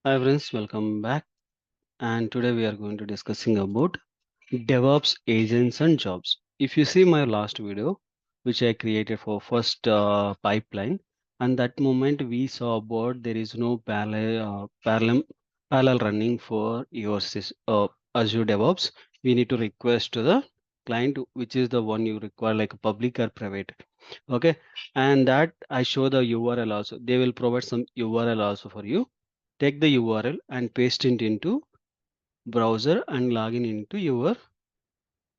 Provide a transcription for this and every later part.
Hi friends, welcome back. And today we are going to discussing about DevOps agents and jobs. If you see my last video, which I created for first pipeline, and that moment we saw about there is no parallel running for your Azure DevOps. We need to request to the client, which is the one you require, like public or private. Okay, and that I show the URL also. They will provide some URL also for you. Take the URL and paste it into browser and login into your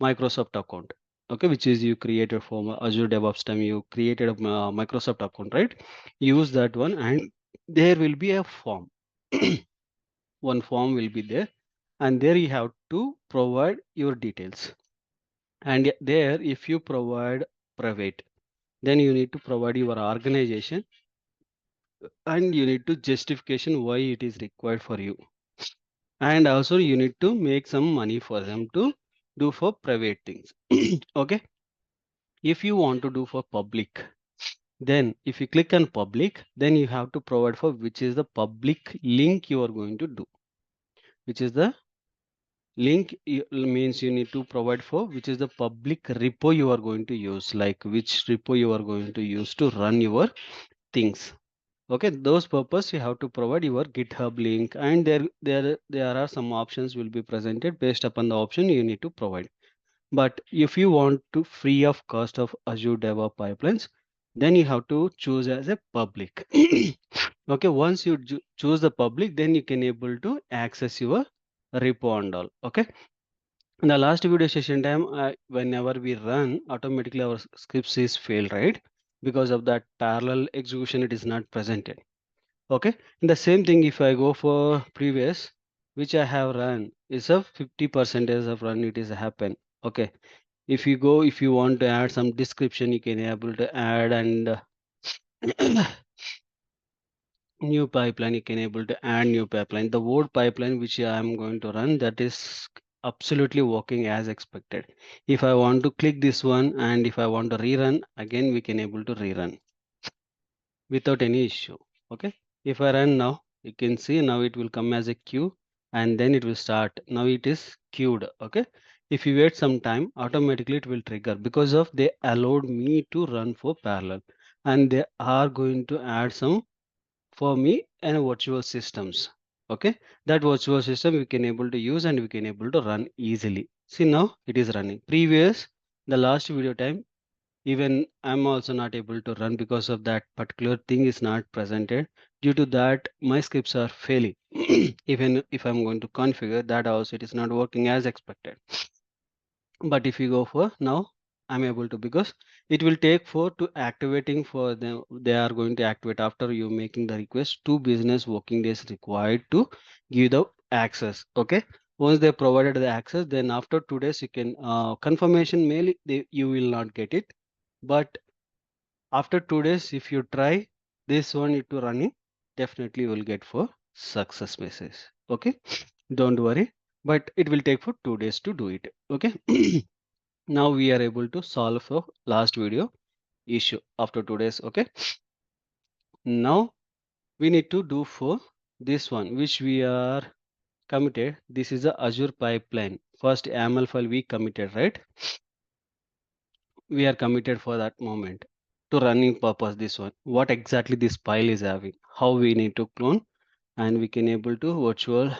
Microsoft account. Okay, which is you created for Azure DevOps time. You created a Microsoft account, right? Use that one, and there will be a form. One form will be there, and there you have to provide your details. And there, if you provide private, then you need to provide your organization and you need to justification why it is required for you. And also you need to make some money for them to do for private things. Okay, if you want to do for public, then if you click on public, then you have to provide for which is the public link you are going to do, which is the means you need to provide for which is the public repo you are going to use, like which repo you are going to use to run your things. Okay, those purpose you have to provide your GitHub link, and there are some options will be presented based upon the option you need to provide. But if you want to free of cost of Azure DevOps pipelines, then you have to choose as a public. Okay, once you choose the public, then you can able to access your repo and all. Okay, in the last video session time, whenever we run, automatically our scripts is failed, right? Because of that parallel execution, it is not presented. Okay, and the same thing if I go for previous, which I have run, is a 50% of run it is happen. Okay, if you go, if you want to add some description, you can able to add, and new pipeline you can able to add new pipeline. The old pipeline which I am going to run, that is absolutely working as expected. If I want to click this one and if I want to rerun again, we can able to rerun without any issue. Okay, if I run now, you can see now it will come as a queue and then it will start. Now it is queued. Okay, if you wait some time, automatically it will trigger because of they allowed me to run for parallel, and they are going to add some for me and virtual systems. Okay, that virtual system we can able to use and we can able to run easily. See, now it is running. Previous, the last video time, even I'm also not able to run because of that particular thing is not presented. Due to that, my scripts are failing. Even if I'm going to configure that also, it is not working as expected. But if you go for now, I'm able to, because it will take for to activating for them. They are going to activate after you making the request. 2 business working days required to give the access. Okay. Once they provided the access, then after 2 days you can confirmation mail. You will not get it, but after 2 days, if you try this one to running, definitely you will get for success message. Okay, don't worry, but it will take for 2 days to do it. Okay, now we are able to solve the last video issue after 2 days. Okay, now we need to do for this one, which we are committed. This is the Azure pipeline. First YAML file we committed, right? We are committed for that moment to running purpose. This one, what exactly this file is having, how we need to clone, and we can able to virtual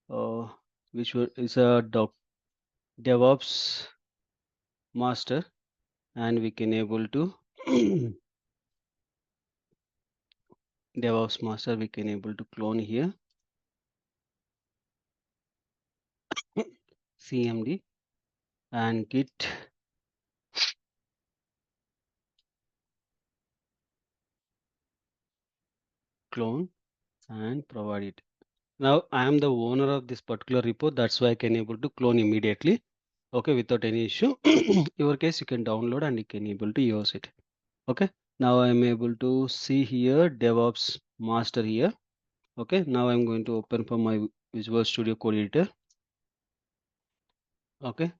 uh, which is a DevOps master, and we can able to DevOps master we can able to clone here cmd and git clone and provide it. Now I am the owner of this particular repo, that's why I can able to clone immediately. Okay, without any issue. Your case you can download and you can able to use it. Okay, now I'm able to see here DevOps master here. Okay, now I'm going to open for my Visual Studio Code Editor. Okay,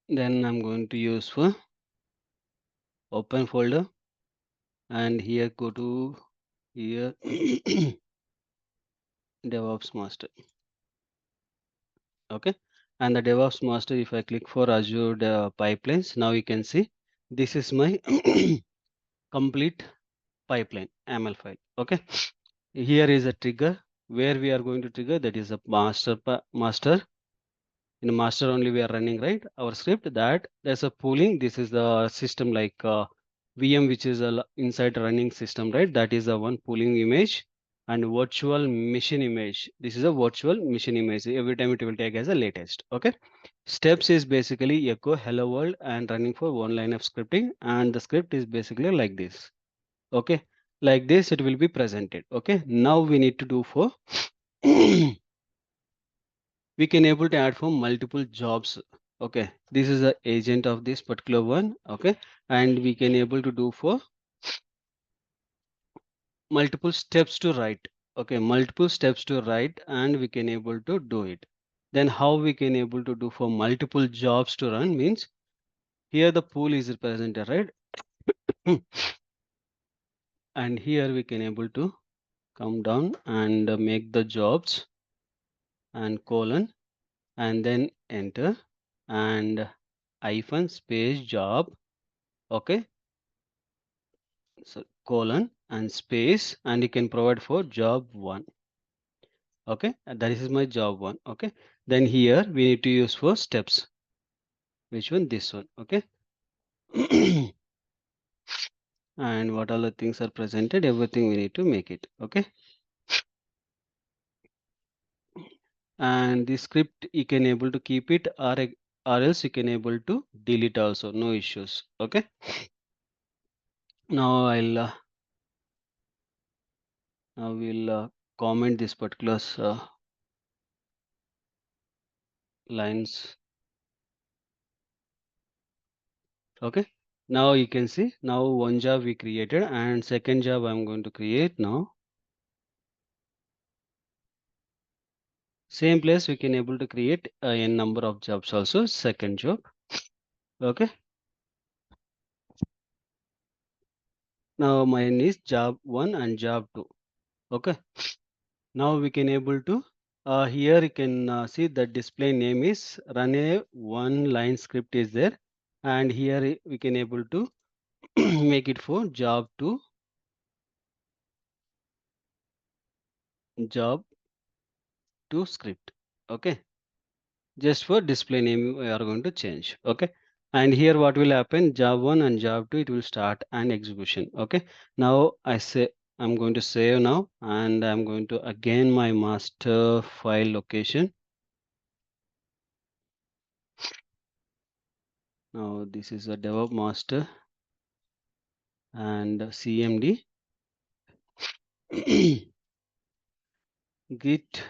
then I'm going to use for open folder and here go to here DevOps master. Okay, and the DevOps master, if I click for Azure pipelines, now you can see this is my complete pipeline ML file. Okay, here is a trigger where we are going to trigger, that is a master. In master only we are running, right, our script, that there's a pooling. This is the system like VM, which is a inside running system, right? That is the one pooling image. And virtual machine image, this is a virtual machine image. Every time it will take as a latest. Okay, steps is basically echo hello world and running for one line of scripting, and the script is basically like this. Okay, like this it will be presented. Okay, now we need to do for we can able to add for multiple jobs. Okay, this is the agent of this particular one. Okay, and we can able to do for multiple steps to write. Okay, multiple steps to write, and we can able to do it. Then how we can able to do for multiple jobs to run means, here the pool is represented, right? And here we can able to come down and make the jobs and colon, and then enter, and hyphen space job. Okay, so colon and space, and you can provide for job one. Okay, and that is my job one. Okay, then here we need to use for steps. Which one? This one. Okay. And what all the things are presented, everything we need to make it. Okay, and the script you can able to keep it, or else you can able to delete also, no issues. Okay, now we'll comment this particular lines. Okay, now you can see, now one job we created, and second job I'm going to create now. Same place we can able to create a number of jobs also, second job. Okay, now mine is job 1 and job 2. Okay, now we can able to here you can see the display name is run a one line script is there, and here we can able to make it for job 2, job 2 script. Okay, just for display name we are going to change. Okay, and here what will happen, job 1 and job 2, it will start an execution. Okay, now I say I'm going to save now, and I'm going to again my master file location. Now this is a DevOps master and CMD git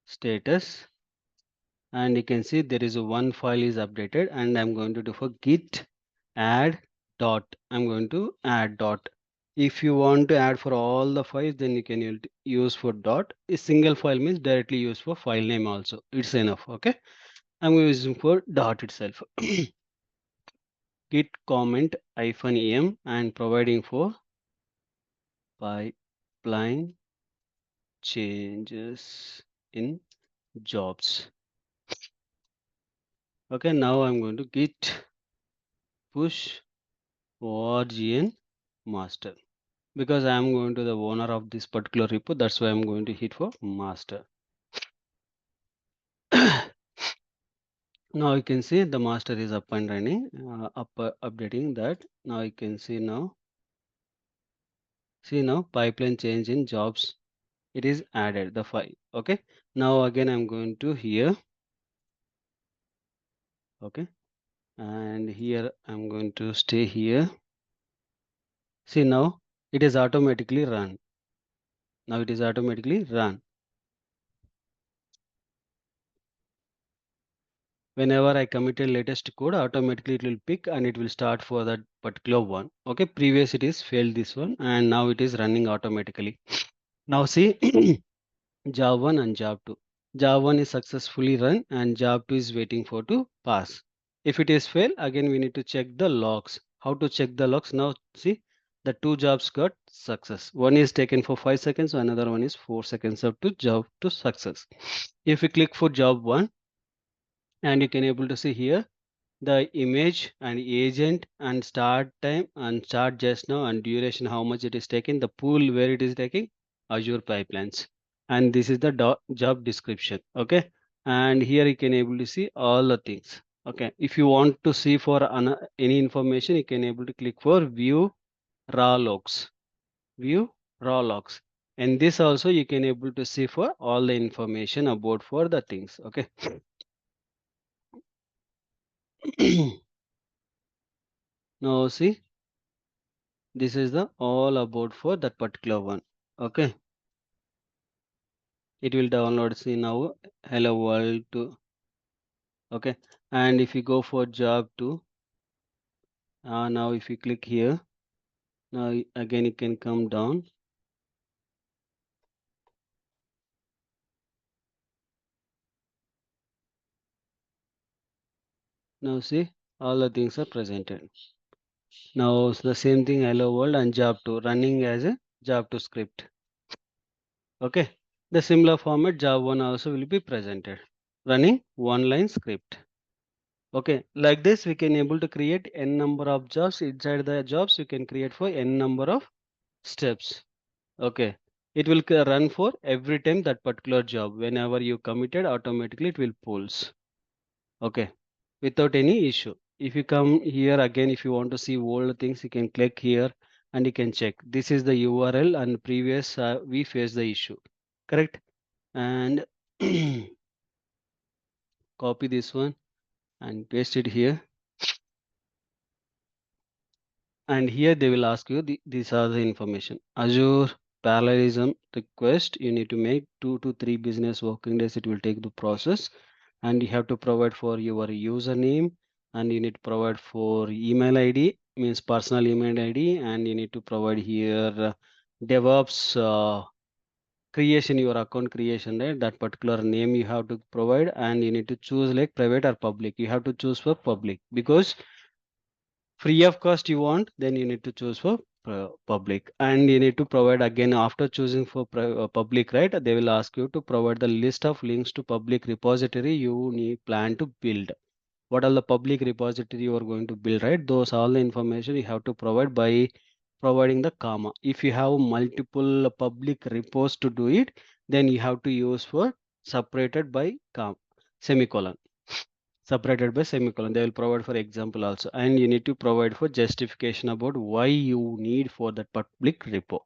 status, and you can see there is a one file is updated, and I'm going to do for git add dot. I'm going to add dot. If you want to add for all the files, then you can use for dot. A single file means directly use for file name also, it's enough. Okay, I'm using for dot itself. Git comment hyphen em, and providing for pipeline changes in jobs. Okay, now I'm going to git push origin master, because I am going to the owner of this particular repo. That's why I'm going to hit for master. Now you can see the master is up and running, updating that. Now you can see now. See now pipeline change in jobs. It is added the file. Okay. Now again I'm going to here. Okay. And here I'm going to stay here. See now it is automatically run. Now it is automatically run. Whenever I committed latest code, automatically it will pick and it will start for that particular one. Okay, previous it is failed this one, and now it is running automatically. Now see job 1 and job 2. Job 1 is successfully run and job 2 is waiting for to pass. If it is fail, again we need to check the logs. How to check the logs? Now see The two jobs got success. One is taken for 5 seconds, another one is 4 seconds up to job to success. If we click for job 1, and you can able to see here the image and agent and start time and start just now and duration, how much it is taking, the pool where it is taking, Azure pipelines, and this is the job description. Okay, and here you can able to see all the things. Okay, if you want to see for any information, you can able to click for view raw logs, view raw logs, and this also you can able to see for all the information about for the things. Okay. Now see, this is the all about for that particular one. Okay, it will download, see now, hello world to. Okay, and if you go for job 2, now if you click here, now again it can come down. Now see, all the things are presented. Now it's the same thing, hello world and job 2 running as a job 2 script. Okay, the similar format job 1 also will be presented running one line script. Okay, like this we can able to create n number of jobs. Inside the jobs you can create for n number of steps. Okay, it will run for every time that particular job. Whenever you committed, automatically it will pulls. Okay, without any issue. If you come here again, if you want to see old things, you can click here and you can check. This is the URL and previous we faced the issue. Correct? And copy this one and paste it here. And here they will ask you these are the information. Azure parallelism request, you need to make 2 to 3 business working days, it will take the process, and you have to provide for your username, and you need to provide for email id, means personal email id, and you need to provide here DevOps creation, your account creation, right? That particular name you have to provide, and you need to choose like private or public. You have to choose for public because free of cost you want, then you need to choose for public, and you need to provide again after choosing for public, right? They will ask you to provide the list of links to public repository you need plan to build. What are the public repository you are going to build, right? Those all the information you have to provide by providing the comma. If you have multiple public repos to do it, then you have to use for separated by semicolon, separated by semicolon. They will provide for example also, and you need to provide for justification about why you need for that public repo.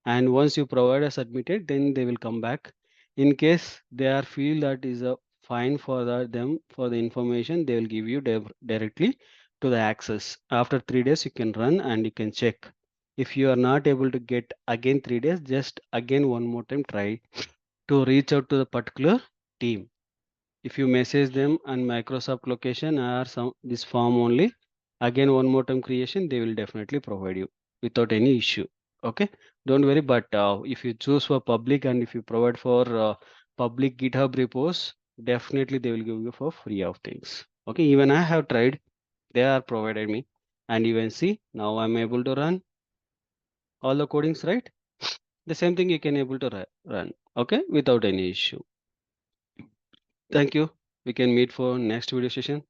And once you provide a submitted, then they will come back. In case they are feel that is a fine for them for the information, they will give you directly to the access. After 3 days you can run and you can check. If you are not able to get again 3 days, just again one more time try to reach out to the particular team. If you message them and Microsoft location or some this form only, again one more time creation, they will definitely provide you without any issue. Okay, don't worry. But if you choose for public and if you provide for public GitHub repos, definitely they will give you for free of things. Okay, even I have tried, they are provided me, and even see now I'm able to run all the codings, right? The same thing you can able to run, okay, without any issue. Thank you. We can meet for next video session.